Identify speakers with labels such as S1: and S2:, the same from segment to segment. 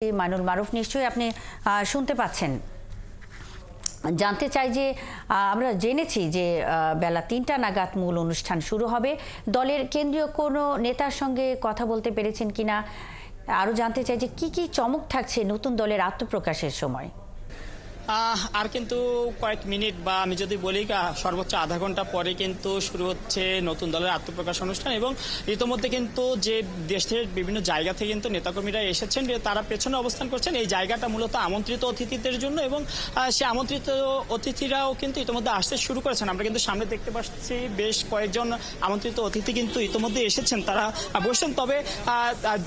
S1: মাইনুল মারুফ, নিশ্চয়ই আপনি শুনতে পাচ্ছেন। জানতে চাই যে আমরা জেনেছি যে বেলা ৩টা নাগাদ মূল অনুষ্ঠান শুরু হবে। দলের কেন্দ্রীয় কোনো নেতার সঙ্গে কথা বলতে পেরেছেন কিনা, আরও জানতে চাই যে কি চমক থাকছে নতুন দলের আত্মপ্রকাশের সময়।
S2: আর কিন্তু কয়েক মিনিট বা আমি যদি বলি সর্বোচ্চ আধা ঘন্টা পরে কিন্তু শুরু হচ্ছে নতুন দলের আত্মপ্রকাশ অনুষ্ঠান। এবং ইতোমধ্যে কিন্তু যে দেশের বিভিন্ন জায়গা থেকে কিন্তু নেতাকর্মীরা এসেছেন, তারা পেছনে অবস্থান করছেন। এই জায়গাটা মূলত আমন্ত্রিত অতিথিদের জন্য এবং সে আমন্ত্রিত অতিথিরাও কিন্তু ইতোমধ্যে আসতে শুরু করেছেন। আমরা কিন্তু সামনে দেখতে পাচ্ছি বেশ কয়েকজন আমন্ত্রিত অতিথি কিন্তু ইতোমধ্যে এসেছেন, তারা বসছেন। তবে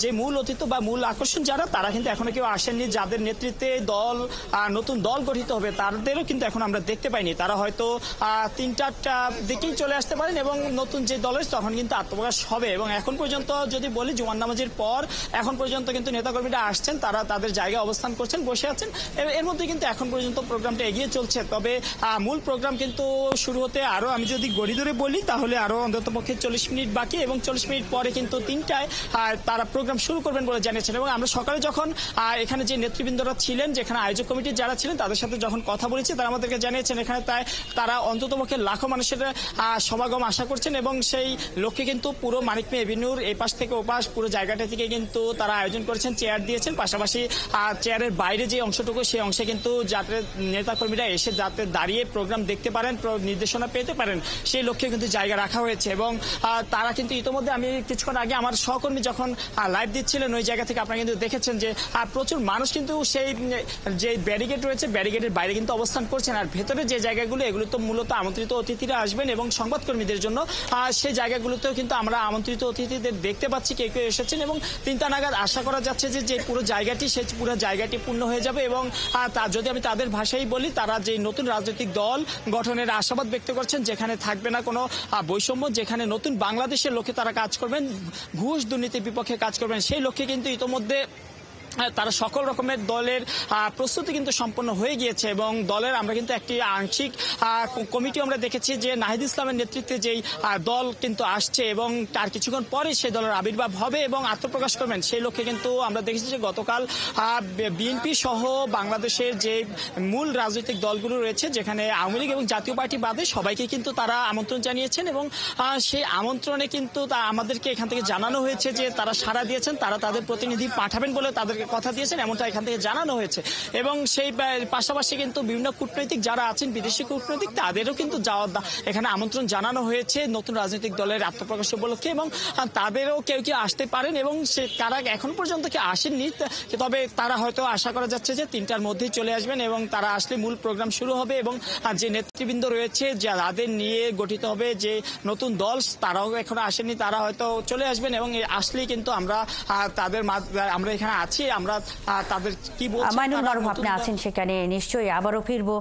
S2: যে মূল অতিথি বা মূল আকর্ষণ যারা, তারা কিন্তু এখনো কেউ আসেননি। যাদের নেতৃত্বে দল নতুন দল গঠিত হবে তাদেরও কিন্তু এখন আমরা দেখতে পাইনি। তারা হয়তো ৩টা দিকেই চলে আসতে পারেন এবং নতুন যে দলের তখন কিন্তু আত্মপ্রকাশ হবে। এবং এখন পর্যন্ত যদি বলি জুমার নামাজের পর এখন পর্যন্ত কিন্তু নেতাকর্মীরা আসছেন, তারা তাদের জায়গায় অবস্থান করছেন, বসে আছেন। এর মধ্যে কিন্তু এখন পর্যন্ত প্রোগ্রামটা এগিয়ে চলছে। তবে মূল প্রোগ্রাম কিন্তু শুরু হতে আরো আমি যদি গড়ি ধরে বলি তাহলে আরো অন্তত পক্ষে 40 মিনিট বাকি এবং 40 মিনিট পরে কিন্তু 3টায় তারা প্রোগ্রাম শুরু করবেন বলে জানিয়েছেন। এবং আমরা সকালে যখন এখানে যে নেতৃবৃন্দরা ছিলেন, যেখানে আয়োজক কমিটির যারা ছিলেন, তাদের সাথে যখন কথা বলেছি তারা আমাদেরকে জানিয়েছেন এখানে তারা অন্তত পক্ষে লাখো মানুষের সমাগম আশা করছেন। এবং সেই লক্ষ্যে কিন্তু পুরো মানিক মিয়া এভিনিউর এই পাশ থেকে ও পাশ পুরো জায়গাটা থেকে কিন্তু তারা আয়োজন করেছেন, চেয়ার দিয়েছেন। পাশাপাশি চেয়ারের বাইরে যে অংশটুকু, সেই অংশে কিন্তু যাতে নেতাকর্মীরা এসে যাতে দাঁড়িয়ে প্রোগ্রাম দেখতে পারেন, নির্দেশনা পেতে পারেন, সেই লক্ষ্যে কিন্তু জায়গা রাখা হয়েছে। এবং তারা কিন্তু ইতিমধ্যে আমি কিছুক্ষণ আগে আমার সহকর্মী যখন লাইভ দিচ্ছিলেন ওই জায়গা থেকে আপনারা কিন্তু দেখেছেন যে প্রচুর মানুষ কিন্তু সেই যে ব্যারিকেড রয়েছে ব্যারিকেডের বাইরে কিন্তু অবস্থান করছেন। আর ভেতরে যে জায়গাগুলো, এগুলো তো মূলত আমন্ত্রিত অতিথিরা আসবেন এবং সংবাদকর্মীদের জন্য। সেই জায়গাগুলোতেও কিন্তু আমরা আমন্ত্রিত অতিথিদের দেখতে পাচ্ছি, কেউ কেউ এসেছেন। এবং 3টা নাগাদ আশা করা যাচ্ছে যে পুরো জায়গাটি, সেই পুরো জায়গাটি পূর্ণ হয়ে যাবে। এবং যদি আমি তাদের ভাষায় বলি, তারা যে নতুন রাজনৈতিক দল গঠনের আশাবাদ ব্যক্ত করছেন, যেখানে থাকবে না কোনো বৈষম্য, যেখানে নতুন বাংলাদেশের লক্ষ্যে তারা কাজ করবেন, ঘুষ দুর্নীতির বিপক্ষে কাজ করবেন, সেই লক্ষ্যে কিন্তু ইতোমধ্যে তারা সকল রকমের দলের প্রস্তুতি কিন্তু সম্পন্ন হয়ে গিয়েছে। এবং দলের আমরা কিন্তু একটি আংশিক কমিটি আমরা দেখেছি যে নাহিদ ইসলামের নেতৃত্বে যেই দল কিন্তু আসছে এবং তার কিছুক্ষণ পরে সেই দলের আবির্ভাব হবে এবং আত্মপ্রকাশ করবেন। সেই লক্ষ্যে কিন্তু আমরা দেখেছি যে গতকাল বিএনপি সহ বাংলাদেশের যে মূল রাজনৈতিক দলগুলো রয়েছে, যেখানে আওয়ামী লীগ এবং জাতীয় পার্টি বাদে সবাইকে কিন্তু তারা আমন্ত্রণ জানিয়েছেন। এবং সেই আমন্ত্রণে কিন্তু আমাদেরকে এখান থেকে জানানো হয়েছে যে তারা সাড়া দিয়েছেন, তারা তাদের প্রতিনিধি পাঠাবেন বলে তাদের কথা দিয়েছেন, এমনটা এখান থেকে জানানো হয়েছে। এবং সেই পাশাপাশি কিন্তু বিভিন্ন কূটনৈতিক যারা আছেন, বিদেশি কূটনৈতিক, তাদেরও কিন্তু এখানে আমন্ত্রণ জানানো হয়েছে নতুন রাজনৈতিক দলের আত্মপ্রকাশ উপলক্ষে। এবং তাদেরও কেউ কেউ আসতে পারেন এবং তারা এখন পর্যন্ত কি আসেননি, তবে তারা হয়তো আশা করা যাচ্ছে যে 3টার মধ্যেই চলে আসবেন এবং তারা আসলে মূল প্রোগ্রাম শুরু হবে। এবং যে নেতৃবৃন্দ রয়েছে, যাদের নিয়ে গঠিত হবে যে নতুন দল, তারাও এখনো আসেননি, তারা হয়তো চলে আসবেন। এবং আসলেই কিন্তু আমরা এখানে আছি, আমরা তাদের কি বলছি।
S1: মাইনুল মারুফ, আপনি আছেন সেখানে, নিশ্চয়ই আবারও ফিরবো।